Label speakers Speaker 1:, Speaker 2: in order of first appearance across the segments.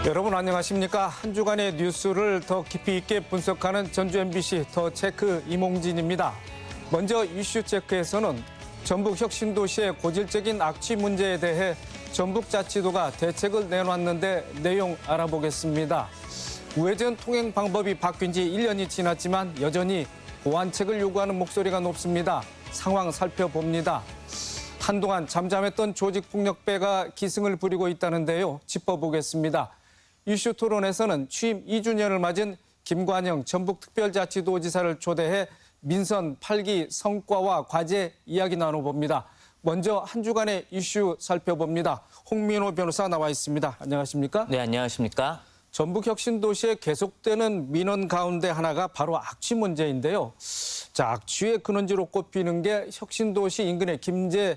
Speaker 1: 여러분 안녕하십니까? 한 주간의 뉴스를 더 깊이 있게 분석하는 전주 MBC 더 체크 이몽진입니다. 먼저 이슈 체크에서는 전북 혁신도시의 고질적인 악취 문제에 대해 전북자치도가 대책을 내놨는데 내용 알아보겠습니다. 우회전 통행 방법이 바뀐 지 1년이 지났지만 여전히 보완책을 요구하는 목소리가 높습니다. 상황 살펴봅니다. 한동안 잠잠했던 조직폭력배가 기승을 부리고 있다는데요. 짚어보겠습니다. 이슈 토론에서는 취임 2주년을 맞은 김관영 전북특별자치도지사를 초대해 민선 8기 성과와 과제 이야기 나눠봅니다. 먼저 한 주간의 이슈 살펴봅니다. 홍민호 변호사 나와 있습니다. 안녕하십니까?
Speaker 2: 네, 안녕하십니까?
Speaker 1: 전북 혁신도시에 계속되는 민원 가운데 하나가 바로 악취 문제인데요. 자, 악취의 근원지로 꼽히는 게 혁신도시 인근의 김제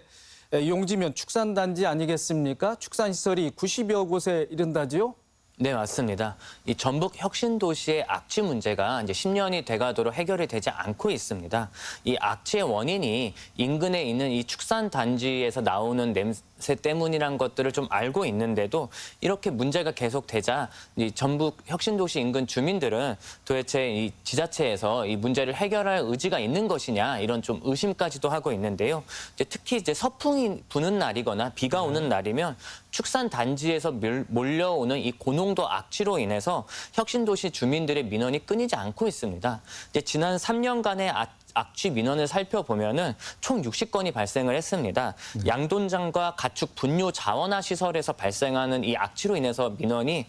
Speaker 1: 용지면 축산단지 아니겠습니까? 축산시설이 90여 곳에 이른다지요?
Speaker 2: 네, 맞습니다. 이 전북 혁신도시의 악취 문제가 이제 10년이 돼가도록 해결이 되지 않고 있습니다. 이 악취의 원인이 인근에 있는 이 축산단지에서 나오는 냄새 때문이란 것들을 좀 알고 있는데도 이렇게 문제가 계속되자 이 전북 혁신도시 인근 주민들은 도대체 이 지자체에서 이 문제를 해결할 의지가 있는 것이냐 이런 좀 의심까지도 하고 있는데요. 특히 이제 서풍이 부는 날이거나 비가 오는 날이면 축산단지에서 몰려오는 이 고농도 악취로 인해서 혁신도시 주민들의 민원이 끊이지 않고 있습니다. 지난 3년간의 악취 민원을 살펴보면은 총 60건이 발생을 했습니다. 양돈장과 가축 분뇨 자원화 시설에서 발생하는 이 악취로 인해서 민원이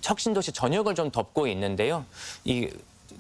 Speaker 2: 혁신도시 전역을 좀 덮고 있는데요. 이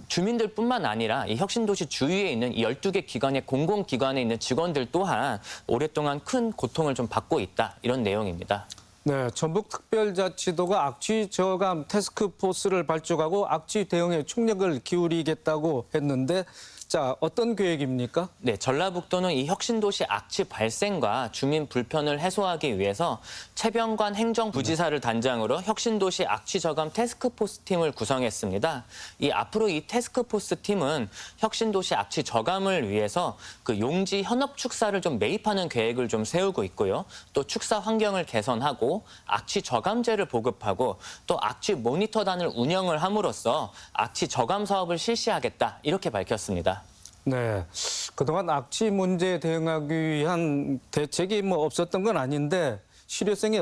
Speaker 2: 주민들뿐만 아니라 이 혁신도시 주위에 있는 이 12개 기관의 공공기관에 있는 직원들 또한 오랫동안 큰 고통을 좀 받고 있다. 이런 내용입니다.
Speaker 1: 네, 전북특별자치도가 악취 저감 태스크포스를 발족하고 악취 대응에 총력을 기울이겠다고 했는데 자, 어떤 계획입니까?
Speaker 2: 네, 전라북도는 이 혁신도시 악취 발생과 주민 불편을 해소하기 위해서 최병관 행정부지사를 단장으로 혁신도시 악취 저감 태스크포스 팀을 구성했습니다. 앞으로 이 태스크포스 팀은 혁신도시 악취 저감을 위해서 그 용지 현업 축사를 좀 매입하는 계획을 좀 세우고 있고요. 또 축사 환경을 개선하고 악취 저감제를 보급하고 또 악취 모니터단을 운영을 함으로써 악취 저감 사업을 실시하겠다 이렇게 밝혔습니다.
Speaker 1: 네, 그동안 악취 문제에 대응하기 위한 대책이 없었던 건 아닌데 실효성이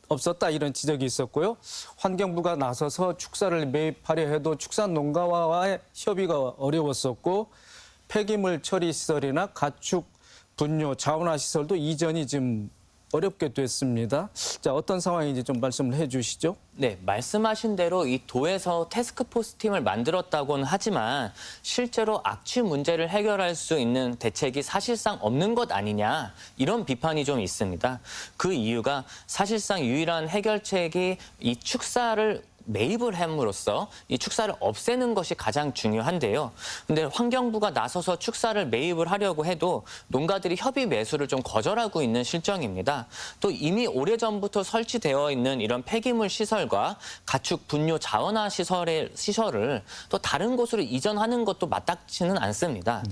Speaker 1: 없었다 이런 지적이 있었고요. 환경부가 나서서 축사를 매입하려 해도 축산농가와의 협의가 어려웠었고 폐기물 처리 시설이나 가축 분뇨 자원화 시설도 이전이 지금 어렵게 됐습니다. 자, 어떤 상황인지 좀 말씀을 해 주시죠.
Speaker 2: 네, 말씀하신 대로 이 도에서 태스크포스 팀을 만들었다고는 하지만 실제로 악취 문제를 해결할 수 있는 대책이 사실상 없는 것 아니냐 이런 비판이 좀 있습니다. 그 이유가 사실상 유일한 해결책이 이 축사를 매입을 함으로써 이 축사를 없애는 것이 가장 중요한데요. 근데 환경부가 나서서 축사를 매입을 하려고 해도 농가들이 협의 매수를 좀 거절하고 있는 실정입니다. 또 이미 오래전부터 설치되어 있는 이런 폐기물 시설과 가축 분뇨 자원화 시설을 또 다른 곳으로 이전하는 것도 마땅치는 않습니다.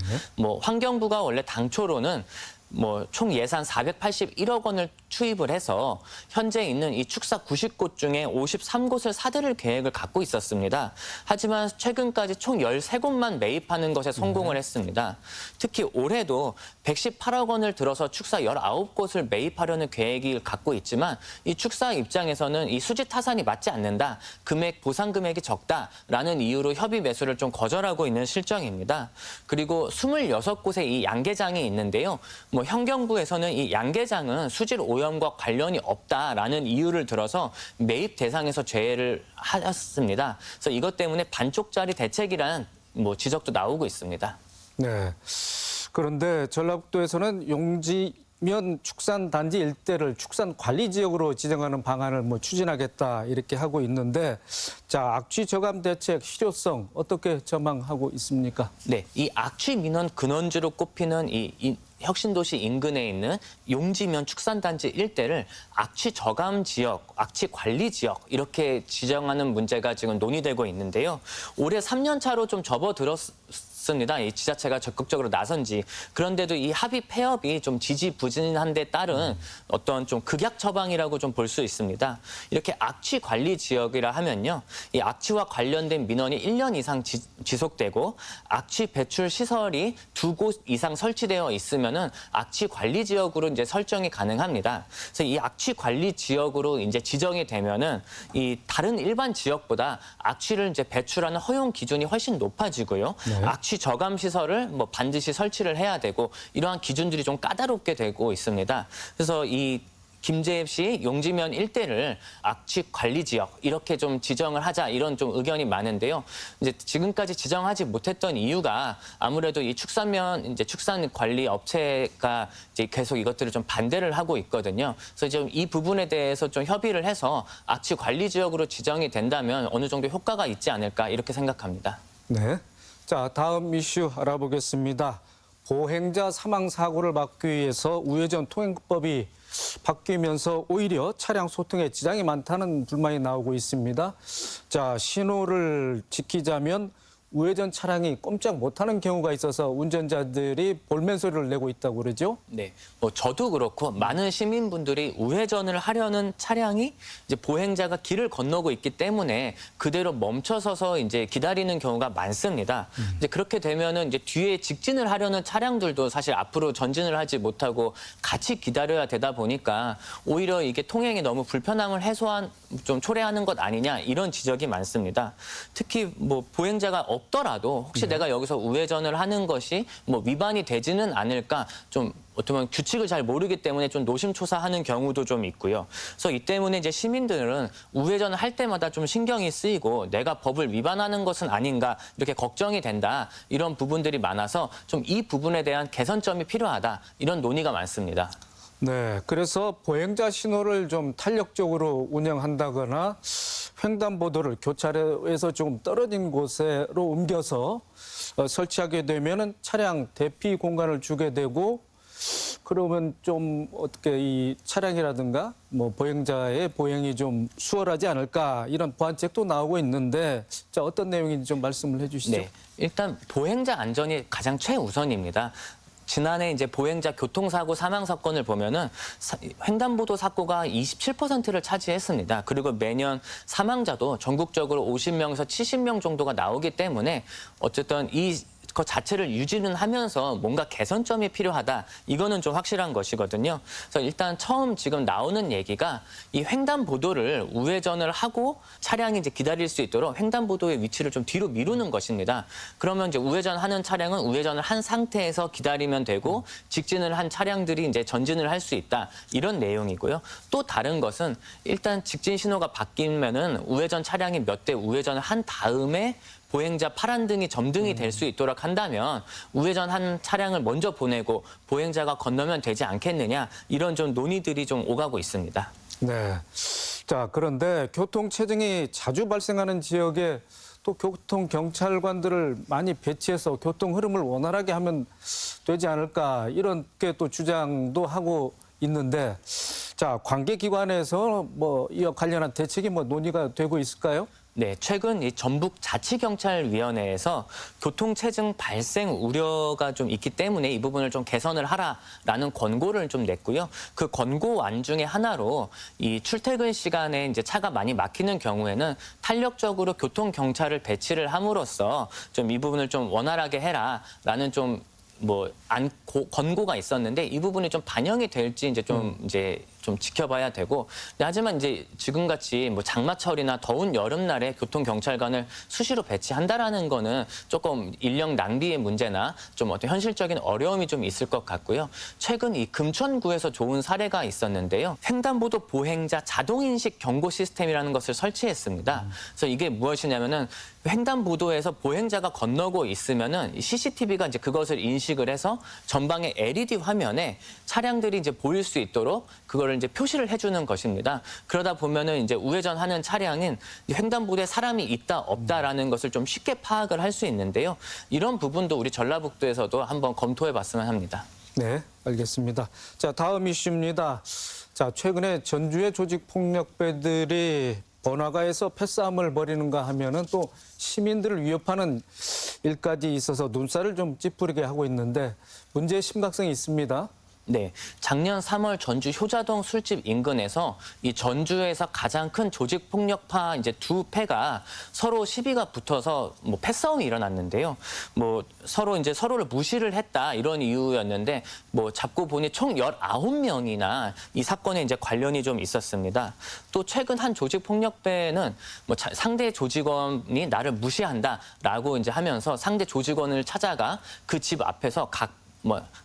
Speaker 2: 환경부가 원래 당초로는 총 예산 481억 원을 투입을 해서 현재 있는 이 축사 90곳 중에 53곳을 사들일 계획을 갖고 있었습니다. 하지만 최근까지 총 13곳만 매입하는 것에 성공을 했습니다. 특히 올해도 118억 원을 들어서 축사 19곳을 매입하려는 계획을 갖고 있지만 이 축사 입장에서는 이 수지 타산이 맞지 않는다. 보상 금액이 적다라는 이유로 협의 매수를 좀 거절하고 있는 실정입니다. 그리고 26곳의 이 양계장이 있는데요. 환경부에서는 이 양계장은 수질 오염과 관련이 없다라는 이유를 들어서 매입 대상에서 제외를 하였습니다. 그래서 이것 때문에 반쪽짜리 대책이라는 지적도 나오고 있습니다.
Speaker 1: 네. 그런데 전라북도에서는 용지면 축산단지 일대를 축산관리지역으로 지정하는 방안을 추진하겠다 이렇게 하고 있는데 자, 악취 저감 대책 실효성 어떻게 전망하고 있습니까?
Speaker 2: 네, 이 악취 민원 근원지로 꼽히는 이 혁신도시 인근에 있는 용지면 축산단지 일대를 악취 저감 지역, 악취 관리 지역 이렇게 지정하는 문제가 지금 논의되고 있는데요. 올해 3년 차로 좀 접어들었을 없습니다. 이 지자체가 적극적으로 나선 지. 그런데도 이 합의 폐업이 좀 지지부진한 데 따른 어떤 좀 극약 처방이라고 좀 볼 수 있습니다. 이렇게 악취 관리 지역이라 하면요. 이 악취와 관련된 민원이 1년 이상 지속되고 악취 배출 시설이 2곳 이상 설치되어 있으면은 악취 관리 지역으로 이제 설정이 가능합니다. 그래서 이 악취 관리 지역으로 이제 지정이 되면은 이 다른 일반 지역보다 악취를 이제 배출하는 허용 기준이 훨씬 높아지고요. 악취 저감 시설을 뭐 반드시 설치를 해야 되고 이러한 기준들이 좀 까다롭게 되고 있습니다. 그래서 이 김제시 용지면 일대를 악취 관리 지역 이렇게 좀 지정을 하자 이런 좀 의견이 많은데요. 이제 지금까지 지정하지 못했던 이유가 아무래도 이 축산 관리 업체가 이제 계속 이것들을 좀 반대를 하고 있거든요. 그래서 좀 이 부분에 대해서 좀 협의를 해서 악취 관리 지역으로 지정이 된다면 어느 정도 효과가 있지 않을까 이렇게 생각합니다.
Speaker 1: 네. 자, 다음 이슈 알아보겠습니다. 보행자 사망 사고를 막기 위해서 우회전 통행법이 바뀌면서 오히려 차량 소통에 지장이 많다는 불만이 나오고 있습니다. 자, 신호를 지키자면 우회전 차량이 꼼짝 못하는 경우가 있어서 운전자들이 볼멘 소리를 내고 있다고 그러죠?
Speaker 2: 네, 뭐 저도 그렇고 많은 시민분들이 우회전을 하려는 차량이 이제 보행자가 길을 건너고 있기 때문에 그대로 멈춰서서 이제 기다리는 경우가 많습니다. 이제 그렇게 되면은 이제 뒤에 직진을 하려는 차량들도 사실 앞으로 전진을 하지 못하고 같이 기다려야 되다 보니까 오히려 이게 통행에 너무 불편함을 좀 초래하는 것 아니냐 이런 지적이 많습니다. 특히 뭐 보행자가 없더라도 혹시 내가 여기서 우회전을 하는 것이 뭐 위반이 되지는 않을까 좀 어떻게 보면 규칙을 잘 모르기 때문에 좀 노심초사하는 경우도 좀 있고요. 그래서 이 때문에 이제 시민들은 우회전을 할 때마다 좀 신경이 쓰이고 내가 법을 위반하는 것은 아닌가 이렇게 걱정이 된다 이런 부분들이 많아서 좀 이 부분에 대한 개선점이 필요하다 이런 논의가 많습니다.
Speaker 1: 네, 그래서 보행자 신호를 좀 탄력적으로 운영한다거나 횡단보도를 교차로에서 조금 떨어진 곳으로 옮겨서 설치하게 되면은 차량 대피 공간을 주게 되고 그러면 좀 어떻게 이 차량이라든가 뭐 보행자의 보행이 좀 수월하지 않을까 이런 보완책도 나오고 있는데 자, 어떤 내용인지 좀 말씀을 해주시죠.
Speaker 2: 네, 일단 보행자 안전이 가장 최우선입니다. 지난해 이제 보행자 교통사고 사망 사건을 보면은 횡단보도 사고가 27%를 차지했습니다. 그리고 매년 사망자도 전국적으로 50명에서 70명 정도가 나오기 때문에 어쨌든 그 자체를 유지는 하면서 뭔가 개선점이 필요하다. 이거는 좀 확실한 것이거든요. 그래서 일단 처음 지금 나오는 얘기가 이 횡단보도를 우회전을 하고 차량이 이제 기다릴 수 있도록 횡단보도의 위치를 좀 뒤로 미루는 것입니다. 그러면 이제 우회전하는 차량은 우회전을 한 상태에서 기다리면 되고 직진을 한 차량들이 이제 전진을 할 수 있다. 이런 내용이고요. 또 다른 것은 일단 직진 신호가 바뀌면은 우회전 차량이 몇 대 우회전을 한 다음에 보행자 파란등이 점등이 될 수 있도록 한다면 우회전한 차량을 먼저 보내고 보행자가 건너면 되지 않겠느냐 이런 좀 논의들이 좀 오가고 있습니다.
Speaker 1: 네. 자, 그런데 교통 체증이 자주 발생하는 지역에 또 교통 경찰관들을 많이 배치해서 교통 흐름을 원활하게 하면 되지 않을까 이렇게 또 주장도 하고 있는데 자, 관계기관에서 뭐 이와 관련한 대책이 뭐 논의가 되고 있을까요?
Speaker 2: 네, 최근 이 전북자치경찰위원회에서 교통체증 발생 우려가 좀 있기 때문에 이 부분을 좀 개선을 하라라는 권고를 좀 냈고요. 그 권고안 중에 하나로 이 출퇴근 시간에 이제 차가 많이 막히는 경우에는 탄력적으로 교통경찰을 배치를 함으로써 좀 이 부분을 좀 원활하게 해라라는 좀 권고가 있었는데 이 부분이 좀 반영이 될지 이제 좀 지켜봐야 되고 하지만 이제 지금같이 뭐 장마철이나 더운 여름날에 교통경찰관을 수시로 배치한다라는 거는 조금 인력 낭비의 문제나 좀 어떤 현실적인 어려움이 좀 있을 것 같고요. 최근 이 금천구에서 좋은 사례가 있었는데요. 횡단보도 보행자 자동인식 경고 시스템이라는 것을 설치했습니다. 그래서 이게 무엇이냐면은 횡단보도에서 보행자가 건너고 있으면은 CCTV가 이제 그것을 인식을 해서 전방의 LED 화면에 차량들이 이제 보일 수 있도록 그거를 이제 표시를 해주는 것입니다. 그러다 보면은 이제 우회전하는 차량은 횡단보도에 사람이 있다 없다라는 것을 좀 쉽게 파악을 할 수 있는데요. 이런 부분도 우리 전라북도에서도 한번 검토해봤으면 합니다.
Speaker 1: 네, 알겠습니다. 자, 다음 이슈입니다. 자, 최근에 전주의 조직폭력배들이 번화가에서 패싸움을 벌이는가 하면은 또 시민들을 위협하는 일까지 있어서 눈살을 좀 찌푸리게 하고 있는데 문제의 심각성이 있습니다.
Speaker 2: 네, 작년 3월 전주 효자동 술집 인근에서 이 전주에서 가장 큰 조직 폭력파 이제 두 패가 서로 시비가 붙어서 뭐 패싸움이 일어났는데요. 뭐 서로 이제 서로를 무시를 했다 이런 이유였는데 뭐 잡고 보니 총 19명이나 이 사건에 이제 관련이 좀 있었습니다. 또 최근 한 조직 폭력배는 뭐 상대 조직원이 나를 무시한다라고 이제 하면서 상대 조직원을 찾아가 그 집 앞에서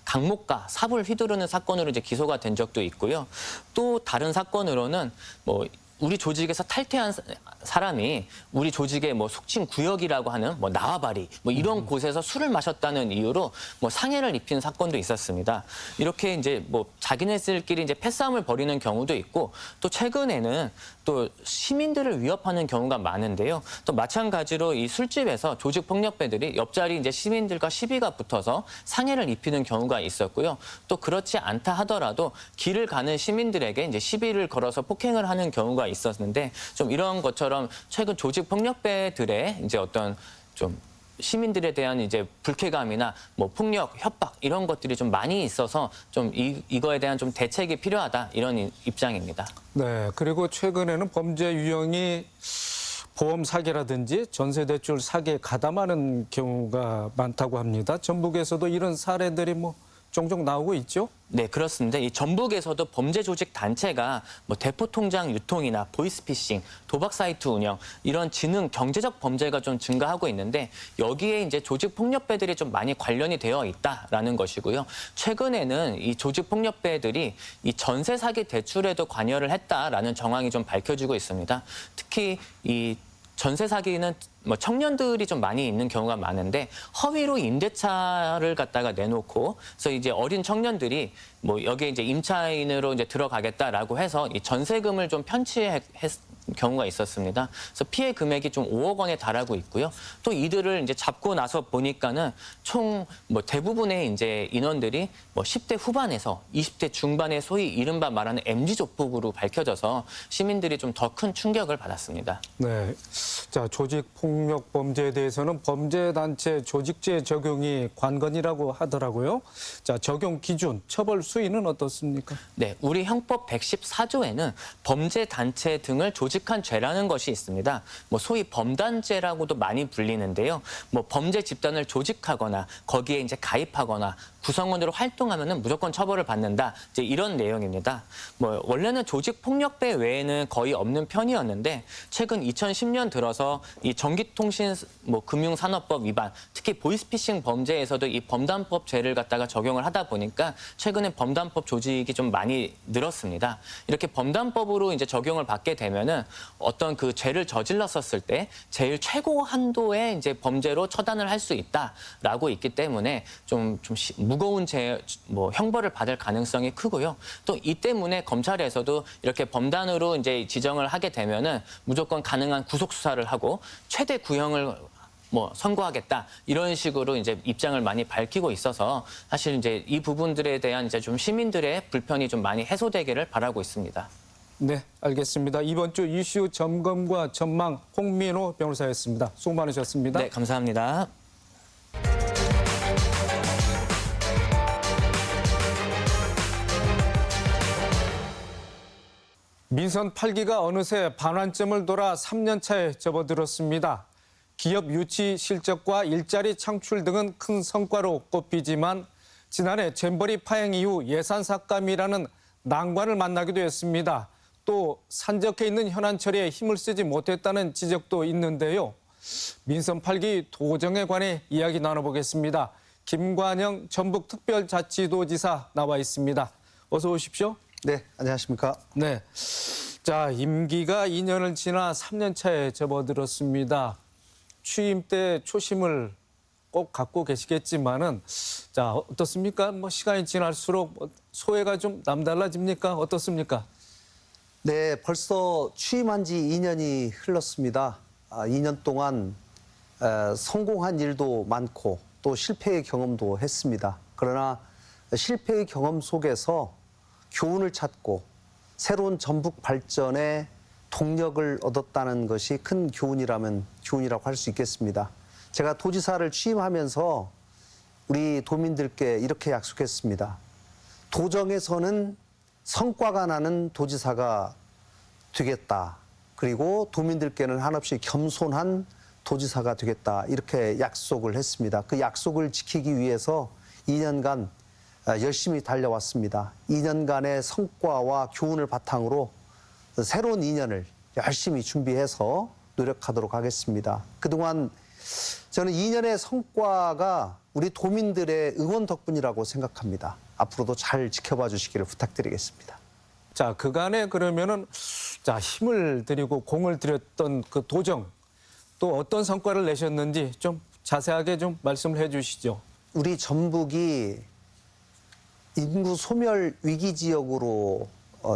Speaker 2: 강목과 삽을 휘두르는 사건으로 이제 기소가 된 적도 있고요. 또 다른 사건으로는 뭐 우리 조직에서 탈퇴한 사람이 우리 조직의 뭐 속칭 구역이라고 하는 뭐 나와바리 뭐 이런 곳에서 술을 마셨다는 이유로 뭐 상해를 입힌 사건도 있었습니다. 이렇게 이제 뭐 자기네들끼리 이제 패싸움을 벌이는 경우도 있고 또 최근에는 또 시민들을 위협하는 경우가 많은데요. 또 마찬가지로 이 술집에서 조직 폭력배들이 옆자리 이제 시민들과 시비가 붙어서 상해를 입히는 경우가 있었고요. 또 그렇지 않다 하더라도 길을 가는 시민들에게 이제 시비를 걸어서 폭행을 하는 경우가 있었는데 좀 이런 것처럼 최근 조직 폭력배들의 이제 어떤 좀 시민들에 대한 이제 불쾌감이나 뭐 폭력, 협박 이런 것들이 좀 많이 있어서 좀 이거에 대한 좀 대책이 필요하다 이런 입장입니다.
Speaker 1: 네, 그리고 최근에는 범죄 유형이 보험 사기라든지 전세 대출 사기에 가담하는 경우가 많다고 합니다. 전북에서도 이런 사례들이 뭐 종종 나오고 있죠?
Speaker 2: 네, 그렇습니다. 이 전북에서도 범죄 조직 단체가 뭐 대포 통장 유통이나 보이스피싱, 도박 사이트 운영 이런 경제적 범죄가 좀 증가하고 있는데 여기에 이제 조직 폭력배들이 좀 많이 관련이 되어 있다라는 것이고요. 최근에는 이 조직 폭력배들이 이 전세 사기 대출에도 관여를 했다라는 정황이 좀 밝혀지고 있습니다. 특히 이 전세 사기는 뭐 청년들이 좀 많이 있는 경우가 많은데 허위로 임대차를 갖다가 내놓고 그래서 이제 어린 청년들이 뭐 여기에 이제 임차인으로 이제 들어가겠다라고 해서 이 전세금을 좀 편취했 경우가 있었습니다. 그래서 피해 금액이 좀 5억 원에 달하고 있고요. 또 이들을 이제 잡고 나서 보니까는 총 뭐 대부분의 이제 인원들이 뭐 10대 후반에서 20대 중반의 소위 이른바 말하는 MZ 조폭으로 밝혀져서 시민들이 좀 더 큰 충격을 받았습니다.
Speaker 1: 네. 자, 조직 폭력 범죄에 대해서는 범죄단체 조직죄 적용이 관건이라고 하더라고요. 자, 적용 기준, 처벌 수위는 어떻습니까?
Speaker 2: 네, 우리 형법 114조에는 범죄단체 등을 조직한 죄라는 것이 있습니다. 뭐 소위 범단죄라고도 많이 불리는데요. 뭐 범죄 집단을 조직하거나 거기에 이제 가입하거나 구성원으로 활동하면은 무조건 처벌을 받는다. 이제 이런 내용입니다. 뭐 원래는 조직 폭력배 외에는 거의 없는 편이었는데 최근 2010년 들어서 이 전기통신 뭐 금융산업법 위반, 특히 보이스피싱 범죄에서도 이 범단법 죄를 갖다가 적용을 하다 보니까 최근에 범단법 조직이 좀 많이 늘었습니다. 이렇게 범단법으로 이제 적용을 받게 되면은 어떤 그 죄를 저질렀었을 때 제일 최고 한도의 이제 범죄로 처단을 할 수 있다라고 있기 때문에 좀 무거운 형벌을 받을 가능성이 크고요. 또 이 때문에 검찰에서도 이렇게 범단으로 이제 지정을 하게 되면은 무조건 가능한 구속 수사를 하고 최대 구형을 선고하겠다 이런 식으로 이제 입장을 많이 밝히고 있어서 사실 이제 이 부분들에 대한 이제 좀 시민들의 불편이 좀 많이 해소되기를 바라고 있습니다.
Speaker 1: 네, 알겠습니다. 이번 주 이슈 점검과 전망 홍민호 변호사였습니다. 수고 많으셨습니다.
Speaker 2: 네, 감사합니다.
Speaker 1: 민선 8기가 어느새 반환점을 돌아 3년 차에 접어들었습니다. 기업 유치 실적과 일자리 창출 등은 큰 성과로 꼽히지만 지난해 잼버리 파행 이후 예산 삭감이라는 난관을 만나기도 했습니다. 또 산적해 있는 현안 처리에 힘을 쓰지 못했다는 지적도 있는데요. 민선 8기 도정에 관해 이야기 나눠보겠습니다. 김관영 전북특별자치도지사 나와 있습니다. 어서 오십시오.
Speaker 3: 네, 안녕하십니까.
Speaker 1: 네. 자, 임기가 2년을 지나 3년 차에 접어들었습니다. 취임 때 초심을 꼭 갖고 계시겠지만은 자, 어떻습니까? 시간이 지날수록 소회가 좀 남달라집니까? 어떻습니까?
Speaker 3: 네, 벌써 취임한 지 2년이 흘렀습니다. 2년 동안 성공한 일도 많고 또 실패의 경험도 했습니다. 그러나 실패의 경험 속에서 교훈을 찾고 새로운 전북 발전의 동력을 얻었다는 것이 큰 교훈이라고 할 수 있겠습니다. 제가 도지사를 취임하면서 우리 도민들께 이렇게 약속했습니다. 도정에서는 성과가 나는 도지사가 되겠다. 그리고 도민들께는 한없이 겸손한 도지사가 되겠다. 이렇게 약속을 했습니다. 그 약속을 지키기 위해서 2년간 열심히 달려왔습니다. 2년간의 성과와 교훈을 바탕으로 새로운 2년을 열심히 준비해서 노력하도록 하겠습니다. 그동안 저는 2년의 성과가 우리 도민들의 응원 덕분이라고 생각합니다. 앞으로도 잘 지켜봐 주시기를 부탁드리겠습니다.
Speaker 1: 자, 그간에 그러면은 자, 힘을 들이고 공을 들였던 그 도정 또 어떤 성과를 내셨는지 좀 자세하게 좀 말씀을 해 주시죠.
Speaker 3: 우리 전북이 인구 소멸 위기 지역으로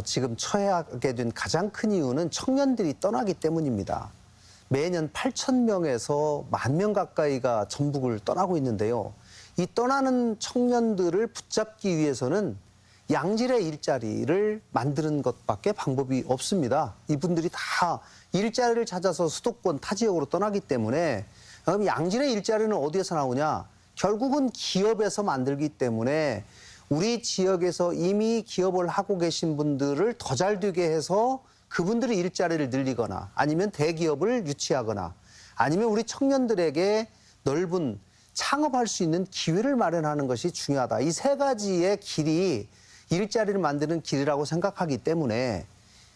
Speaker 3: 지금 처해하게 된 가장 큰 이유는 청년들이 떠나기 때문입니다. 매년 8,000명에서 10,000명 가까이가 전북을 떠나고 있는데요. 이 떠나는 청년들을 붙잡기 위해서는 양질의 일자리를 만드는 것밖에 방법이 없습니다. 이분들이 다 일자리를 찾아서 수도권 타 지역으로 떠나기 때문에 그럼 양질의 일자리는 어디에서 나오냐? 결국은 기업에서 만들기 때문에 우리 지역에서 이미 기업을 하고 계신 분들을 더 잘 되게 해서 그분들이 일자리를 늘리거나 아니면 대기업을 유치하거나 아니면 우리 청년들에게 넓은 창업할 수 있는 기회를 마련하는 것이 중요하다. 이 세 가지의 길이 일자리를 만드는 길이라고 생각하기 때문에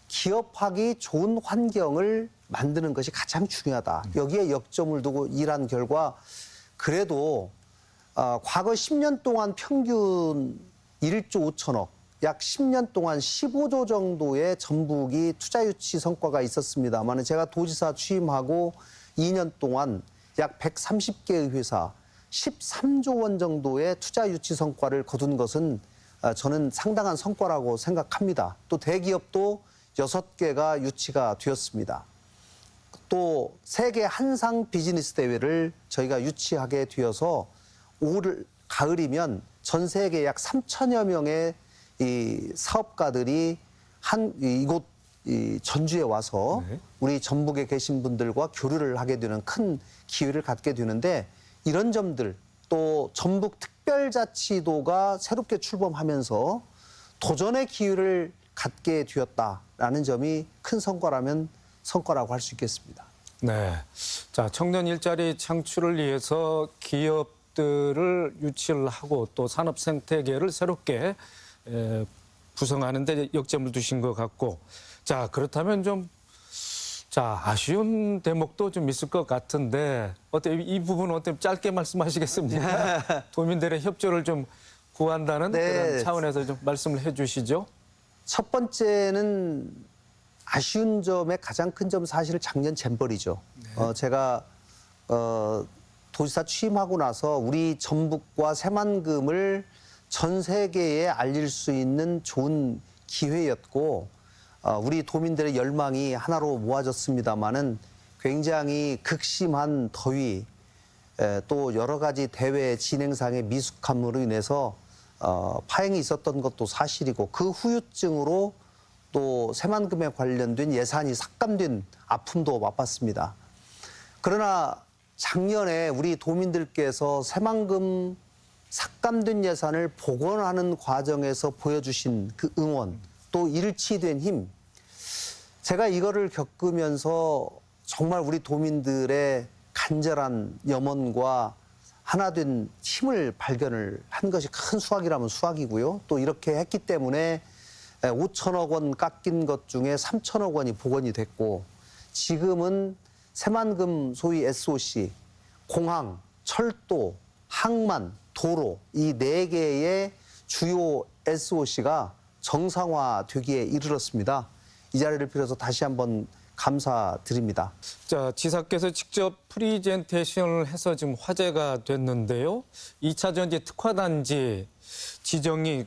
Speaker 3: 기업하기 좋은 환경을 만드는 것이 가장 중요하다. 여기에 역점을 두고 일한 결과 그래도 과거 10년 동안 평균 1조 5천억, 약 10년 동안 15조 정도의 전북이 투자 유치 성과가 있었습니다만 제가 도지사 취임하고 2년 동안 약 130개의 회사, 13조 원 정도의 투자 유치 성과를 거둔 것은 저는 상당한 성과라고 생각합니다. 또 대기업도 6개가 유치가 되었습니다. 또 세계 한상 비즈니스 대회를 저희가 유치하게 되어서 올 가을이면 전 세계 약 3천여 명의 이 사업가들이 이곳 전주에 와서 우리 전북에 계신 분들과 교류를 하게 되는 큰 기회를 갖게 되는데 이런 점들 또 전북 특별자치도가 새롭게 출범하면서 도전의 기회를 갖게 되었다라는 점이 큰 성과라고 할 수 있겠습니다.
Speaker 1: 네. 자, 청년 일자리 창출을 위해서 기업들을 유치를 하고 또 산업 생태계를 새롭게 구성하는 데 역점을 두신 것 같고 자, 그렇다면 좀 자, 아쉬운 대목도 좀 있을 것 같은데 이 부분은 어떻게 짧게 말씀하시겠습니까? 도민들의 협조를 좀 구한다는 그런 차원에서 좀 말씀을 해 주시죠.
Speaker 3: 첫 번째는 아쉬운 점의 가장 큰 점은 사실 작년 잼버리죠. 제가 도지사 취임하고 나서 우리 전북과 새만금을 전 세계에 알릴 수 있는 좋은 기회였고 우리 도민들의 열망이 하나로 모아졌습니다마는 굉장히 극심한 더위 또 여러 가지 대회 진행상의 미숙함으로 인해서 파행이 있었던 것도 사실이고 그 후유증으로 또 새만금에 관련된 예산이 삭감된 아픔도 맛봤습니다. 그러나 작년에 우리 도민들께서 새만금 삭감된 예산을 복원하는 과정에서 보여주신 그 응원 또 일치된 힘 제가 이거를 겪으면서 정말 우리 도민들의 간절한 염원과 하나된 힘을 발견을 한 것이 큰 수확이라면 수확이고요. 또 이렇게 했기 때문에 5천억 원 깎인 것 중에 3천억 원이 복원이 됐고 지금은 새만금 소위 SOC, 공항, 철도, 항만, 도로 이 4개의 주요 SOC가 정상화되기에 이르렀습니다. 이 자리를 빌어서 다시 한번 감사드립니다.
Speaker 1: 자, 지사께서 직접 프리젠테이션을 해서 지금 화제가 됐는데요. 2차 전지 특화단지 지정이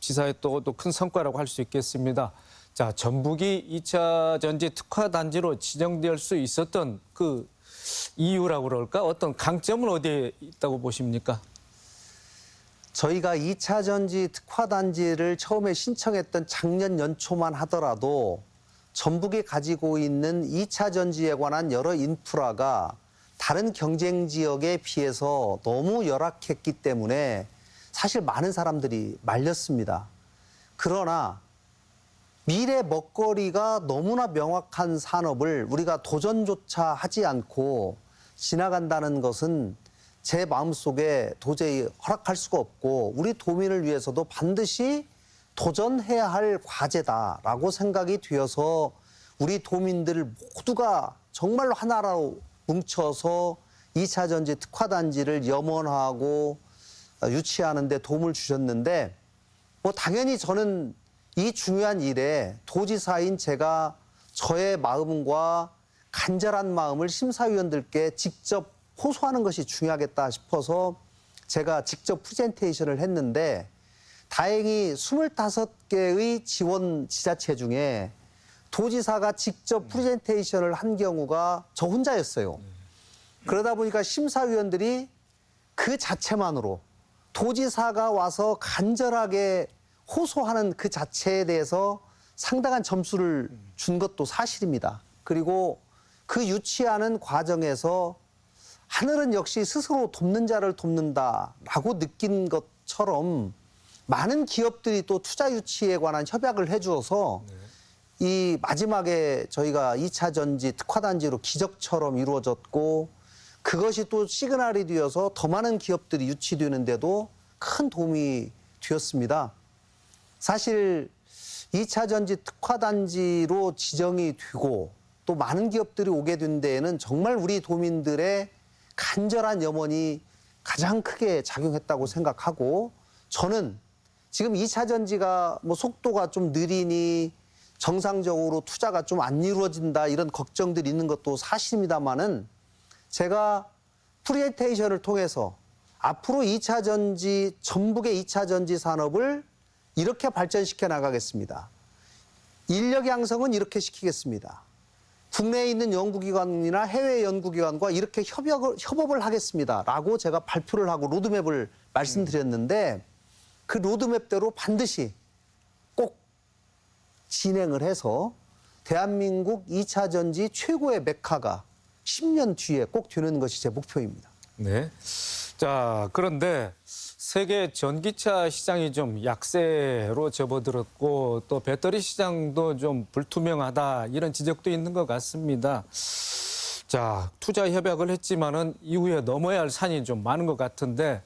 Speaker 1: 지사의 또 큰 성과라고 할 수 있겠습니다. 자, 전북이 2차 전지 특화단지로 지정될 수 있었던 그 이유라고 그럴까? 어떤 강점은 어디에 있다고 보십니까?
Speaker 3: 저희가 2차 전지 특화단지를 처음에 신청했던 작년 연초만 하더라도 전북이 가지고 있는 2차 전지에 관한 여러 인프라가 다른 경쟁 지역에 비해서 너무 열악했기 때문에 사실 많은 사람들이 말렸습니다. 그러나 미래 먹거리가 너무나 명확한 산업을 우리가 도전조차 하지 않고 지나간다는 것은 제 마음속에 도저히 허락할 수가 없고 우리 도민을 위해서도 반드시 도전해야 할 과제다라고 생각이 되어서 우리 도민들 모두가 정말로 하나로 뭉쳐서 2차 전지 특화단지를 염원하고 유치하는 데 도움을 주셨는데 뭐 당연히 저는 이 중요한 일에 도지사인 제가 저의 마음과 간절한 마음을 심사위원들께 직접 호소하는 것이 중요하겠다 싶어서 제가 직접 프레젠테이션을 했는데 다행히 25개의 지원 지자체 중에 도지사가 직접 프레젠테이션을 한 경우가 저 혼자였어요. 그러다 보니까 심사위원들이 그 자체만으로 도지사가 와서 간절하게 호소하는 그 자체에 대해서 상당한 점수를 준 것도 사실입니다. 그리고 그 유치하는 과정에서 하늘은 역시 스스로 돕는 자를 돕는다라고 느낀 것처럼 많은 기업들이 또 투자 유치에 관한 협약을 해주어서 이 마지막에 저희가 2차 전지 특화단지로 기적처럼 이루어졌고 그것이 또 시그널이 되어서 더 많은 기업들이 유치되는데도 큰 도움이 되었습니다. 사실 2차 전지 특화단지로 지정이 되고 또 많은 기업들이 오게 된 데에는 정말 우리 도민들의 간절한 염원이 가장 크게 작용했다고 생각하고 저는 지금 2차 전지가 뭐 속도가 좀 느리니 정상적으로 투자가 좀 안 이루어진다 이런 걱정들이 있는 것도 사실입니다만은 제가 프레젠테이션을 통해서 앞으로 2차 전지, 전북의 2차 전지 산업을 이렇게 발전시켜 나가겠습니다. 인력 양성은 이렇게 시키겠습니다. 국내에 있는 연구기관이나 해외 연구기관과 이렇게 협업을 하겠습니다. 라고 제가 발표를 하고 로드맵을 말씀드렸는데 그 로드맵대로 반드시 꼭 진행을 해서 대한민국 2차 전지 최고의 메카가 10년 뒤에 꼭 되는 것이 제 목표입니다.
Speaker 1: 네. 자, 그런데 세계 전기차 시장이 좀 약세로 접어들었고 또 배터리 시장도 좀 불투명하다 이런 지적도 있는 것 같습니다. 자, 투자 협약을 했지만은 이후에 넘어야 할 산이 좀 많은 것 같은데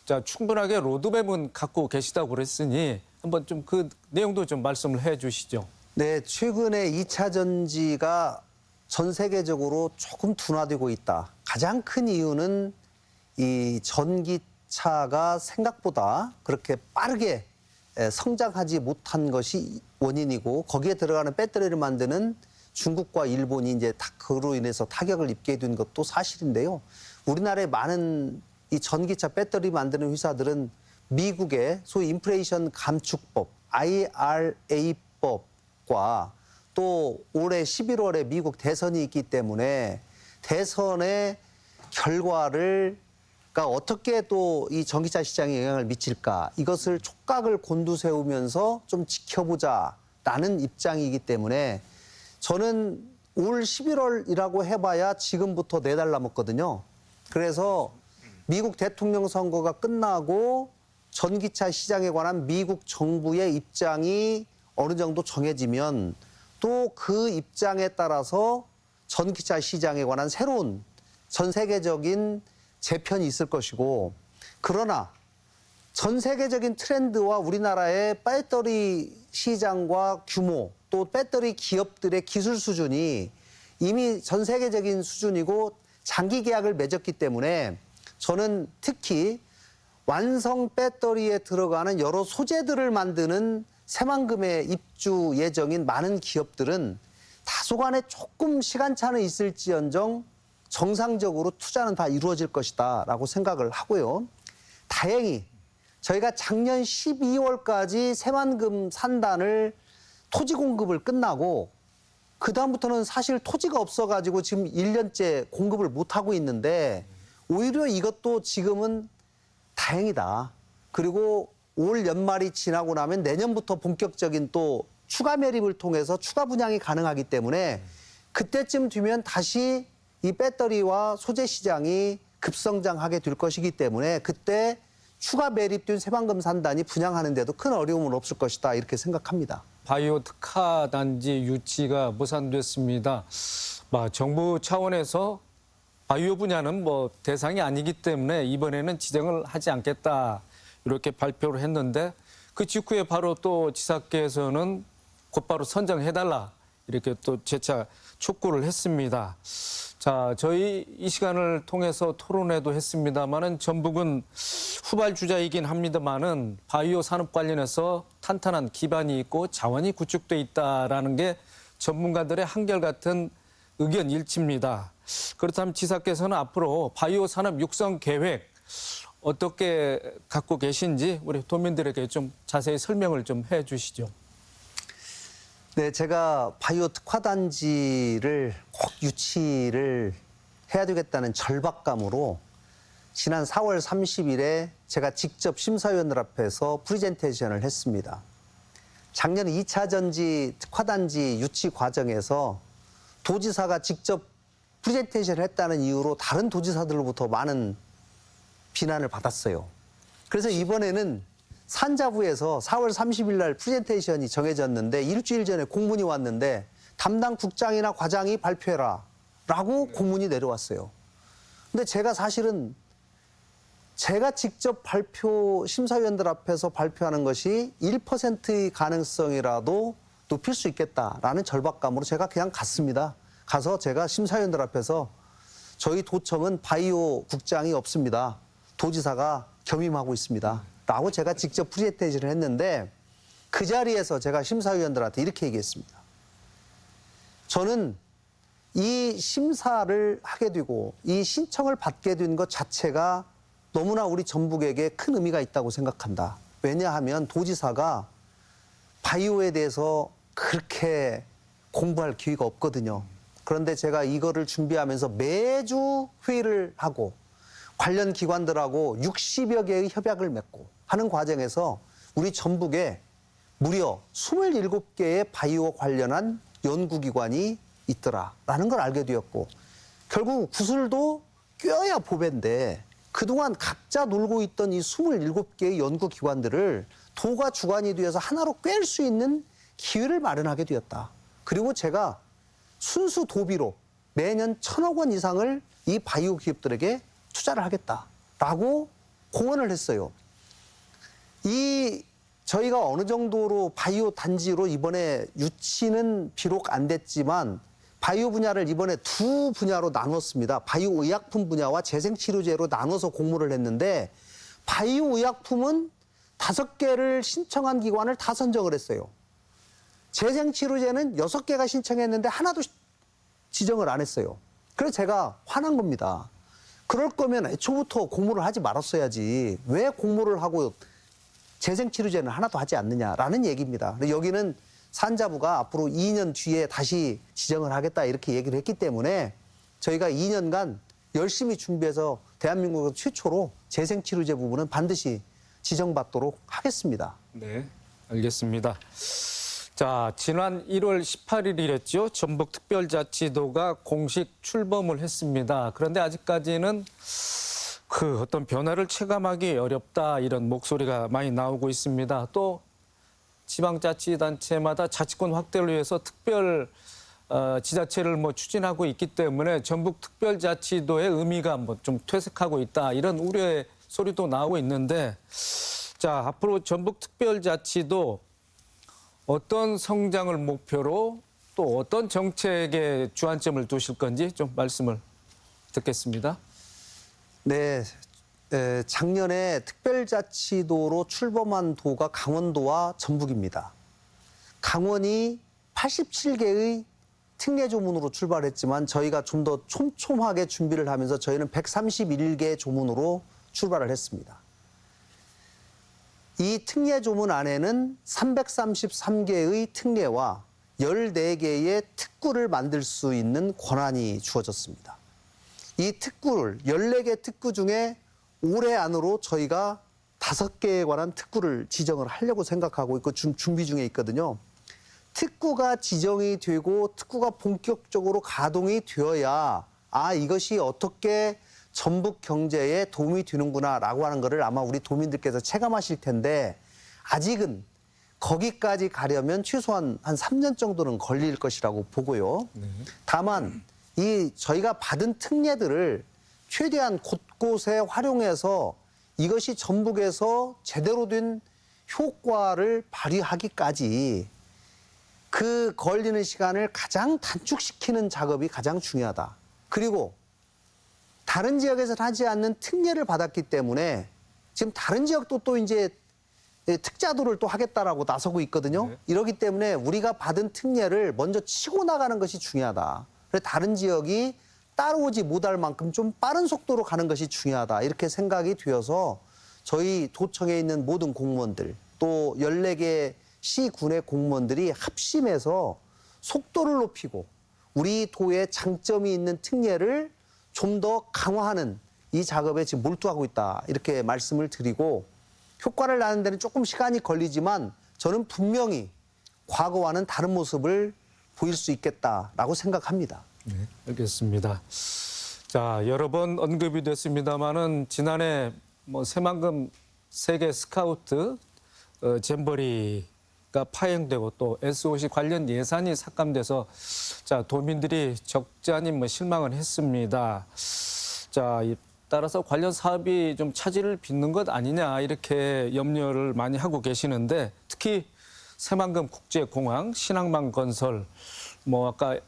Speaker 1: 자, 충분하게 로드맵은 갖고 계시다고 그랬으니 한번 좀 그 내용도 좀 말씀을 해 주시죠.
Speaker 3: 네, 최근에 2차 전지가 전 세계적으로 조금 둔화되고 있다. 가장 큰 이유는 이 전기차가 생각보다 그렇게 빠르게 성장하지 못한 것이 원인이고 거기에 들어가는 배터리를 만드는 중국과 일본이 이제 그로 인해서 타격을 입게 된 것도 사실인데요. 우리나라의 많은 이 전기차 배터리 만드는 회사들은 미국의 소위 인플레이션 감축법 IRA법과 또 올해 11월에 미국 대선이 있기 때문에 대선의 결과를 어떻게 또 이 전기차 시장에 영향을 미칠까 이것을 촉각을 곤두세우면서 좀 지켜보자라는 입장이기 때문에 저는 올 11월이라고 해봐야 지금부터 4달 남았거든요. 그래서 미국 대통령 선거가 끝나고 전기차 시장에 관한 미국 정부의 입장이 어느 정도 정해지면 또 그 입장에 따라서 전기차 시장에 관한 새로운 전 세계적인 재편이 있을 것이고 그러나 전 세계적인 트렌드와 우리나라의 배터리 시장과 규모 또 배터리 기업들의 기술 수준이 이미 전 세계적인 수준이고 장기 계약을 맺었기 때문에 저는 특히 완성 배터리에 들어가는 여러 소재들을 만드는 새만금에 입주 예정인 많은 기업들은 다소간에 조금 시간차는 있을지언정 정상적으로 투자는 다 이루어질 것이다 라고 생각을 하고요. 다행히 저희가 작년 12월까지 새만금 산단을 토지 공급을 끝나고 그다음부터는 사실 토지가 없어가지고 지금 1년째 공급을 못하고 있는데 오히려 이것도 지금은 다행이다. 그리고 올 연말이 지나고 나면 내년부터 본격적인 또 추가 매립을 통해서 추가 분양이 가능하기 때문에 그때쯤 되면 다시 이 배터리와 소재 시장이 급성장하게 될 것이기 때문에 그때 추가 매립된 새만금 산단이 분양하는 데도 큰 어려움은 없을 것이다 이렇게 생각합니다.
Speaker 1: 바이오 특화 단지 유치가 무산됐습니다. 정부 차원에서 바이오 분야는 대상이 아니기 때문에 이번에는 지정을 하지 않겠다 이렇게 발표를 했는데 그 직후에 바로 또 지사께서는 곧바로 선정해달라 이렇게 또 재차 촉구를 했습니다. 자, 저희 이 시간을 통해서 토론회도 했습니다만은 전북은 후발주자이긴 합니다만은 바이오 산업 관련해서 탄탄한 기반이 있고 자원이 구축돼 있다라는 게 전문가들의 한결같은 의견 일치입니다. 그렇다면 지사께서는 앞으로 바이오 산업 육성 계획 어떻게 갖고 계신지 우리 도민들에게 좀 자세히 설명을 좀 해주시죠.
Speaker 3: 네, 제가 바이오 특화 단지를 꼭 유치를 해야 되겠다는 절박감으로 지난 4월 30일에 제가 직접 심사위원들 앞에서 프리젠테이션을 했습니다. 작년 2차 전지 특화 단지 유치 과정에서 도지사가 직접 프리젠테이션을 했다는 이유로 다른 도지사들로부터 많은 비난을 받았어요. 그래서 이번에는 산자부에서 4월 30일 날 프레젠테이션이 정해졌는데 일주일 전에 공문이 왔는데 담당 국장이나 과장이 발표해라 라고 공문이 내려왔어요. 근데 제가 사실은 제가 직접 심사위원들 앞에서 발표하는 것이 1%의 가능성이라도 높일 수 있겠다라는 절박감으로 제가 그냥 갔습니다. 가서 제가 심사위원들 앞에서 저희 도청은 바이오 국장이 없습니다. 도지사가 겸임하고 있습니다. 라고 제가 직접 프레젠테이션을 했는데 그 자리에서 제가 심사위원들한테 이렇게 얘기했습니다. 저는 이 심사를 하게 되고 이 신청을 받게 된 것 자체가 너무나 우리 전북에게 큰 의미가 있다고 생각한다. 왜냐하면 도지사가 바이오에 대해서 그렇게 공부할 기회가 없거든요. 그런데 제가 이거를 준비하면서 매주 회의를 하고 관련 기관들하고 60여 개의 협약을 맺고 하는 과정에서 우리 전북에 무려 27개의 바이오 관련한 연구기관이 있더라라는 걸 알게 되었고 결국 구슬도 껴야 보배인데 그동안 각자 놀고 있던 이 27개의 연구기관들을 도가 주관이 되어서 하나로 꿰을 수 있는 기회를 마련하게 되었다. 그리고 제가 순수 도비로 매년 1,000억 원 이상을 이 바이오 기업들에게 투자를 하겠다라고 공언을 했어요. 저희가 어느 정도로 바이오 단지로 이번에 유치는 비록 안 됐지만 바이오 분야를 이번에 두 분야로 나눴습니다. 바이오 의약품 분야와 재생치료제로 나눠서 공모를 했는데 바이오 의약품은 5개를 신청한 기관을 다 선정을 했어요. 재생치료제는 6개가 신청했는데 하나도 지정을 안 했어요. 그래서 제가 화난 겁니다. 그럴 거면 애초부터 공모를 하지 말았어야지. 왜 공모를 하고 재생치료제는 하나도 하지 않느냐라는 얘기입니다. 근데 여기는 산자부가 앞으로 2년 뒤에 다시 지정을 하겠다 이렇게 얘기를 했기 때문에 저희가 2년간 열심히 준비해서 대한민국에서 최초로 재생치료제 부분은 반드시 지정받도록 하겠습니다.
Speaker 1: 네, 알겠습니다. 자, 지난 1월 18일이랬죠. 전북특별자치도가 공식 출범을 했습니다. 그런데 아직까지는 그 어떤 변화를 체감하기 어렵다 이런 목소리가 많이 나오고 있습니다. 또 지방자치단체마다 자치권 확대를 위해서 특별 지자체를 추진하고 있기 때문에 전북특별자치도의 의미가 좀 퇴색하고 있다 이런 우려의 소리도 나오고 있는데 자, 앞으로 전북특별자치도 어떤 성장을 목표로 또 어떤 정책에 주안점을 두실 건지 좀 말씀을 듣겠습니다.
Speaker 3: 네, 작년에 특별자치도로 출범한 도가 강원도와 전북입니다. 강원이 87개의 특례조문으로 출발했지만 저희가 좀 더 촘촘하게 준비를 하면서 저희는 131개 조문으로 출발을 했습니다. 이 특례조문 안에는 333개의 특례와 14개의 특구를 만들 수 있는 권한이 주어졌습니다. 이 특구를 14개 특구 중에 올해 안으로 저희가 5개에 관한 특구를 지정을 하려고 생각하고 있고 준비 중에 있거든요. 특구가 지정이 되고 특구가 본격적으로 가동이 되어야 이것이 어떻게 전북 경제에 도움이 되는구나라고 하는 것을 아마 우리 도민들께서 체감하실 텐데 아직은 거기까지 가려면 최소한 한 3년 정도는 걸릴 것이라고 보고요. 다만 이 저희가 받은 특례들을 최대한 곳곳에 활용해서 이것이 전북에서 제대로 된 효과를 발휘하기까지 그 걸리는 시간을 가장 단축시키는 작업이 가장 중요하다. 그리고 다른 지역에서는 하지 않는 특례를 받았기 때문에 지금 다른 지역도 또 이제 특자도를 또 하겠다라고 나서고 있거든요.
Speaker 1: 네.
Speaker 3: 이러기 때문에 우리가 받은 특례를 먼저 치고 나가는 것이 중요하다. 그래서 다른 지역이 따라오지 못할 만큼 좀 빠른 속도로 가는 것이 중요하다. 이렇게 생각이 되어서 저희 도청에 있는 모든 공무원들 또 14개 시군의 공무원들이 합심해서 속도를 높이고 우리 도에 장점이 있는 특례를 좀 더 강화하는 이 작업에 지금 몰두하고 있다. 이렇게 말씀을 드리고 효과를 내는 데는 조금 시간이 걸리지만 저는 분명히 과거와는 다른 모습을 보일 수 있겠다라고 생각합니다.
Speaker 1: 네, 알겠습니다. 자, 여러 번 언급이 됐습니다마는 지난해 새만금 세계 스카우트 잼버리가 파행되고 또 SOC 관련 예산이 삭감돼서 자, 도민들이 적잖이 실망을 했습니다. 자, 따라서 관련 사업이 좀 차질을 빚는 것 아니냐 이렇게 염려를 많이 하고 계시는데 특히 새만금 국제공항, 신항만 건설, 아까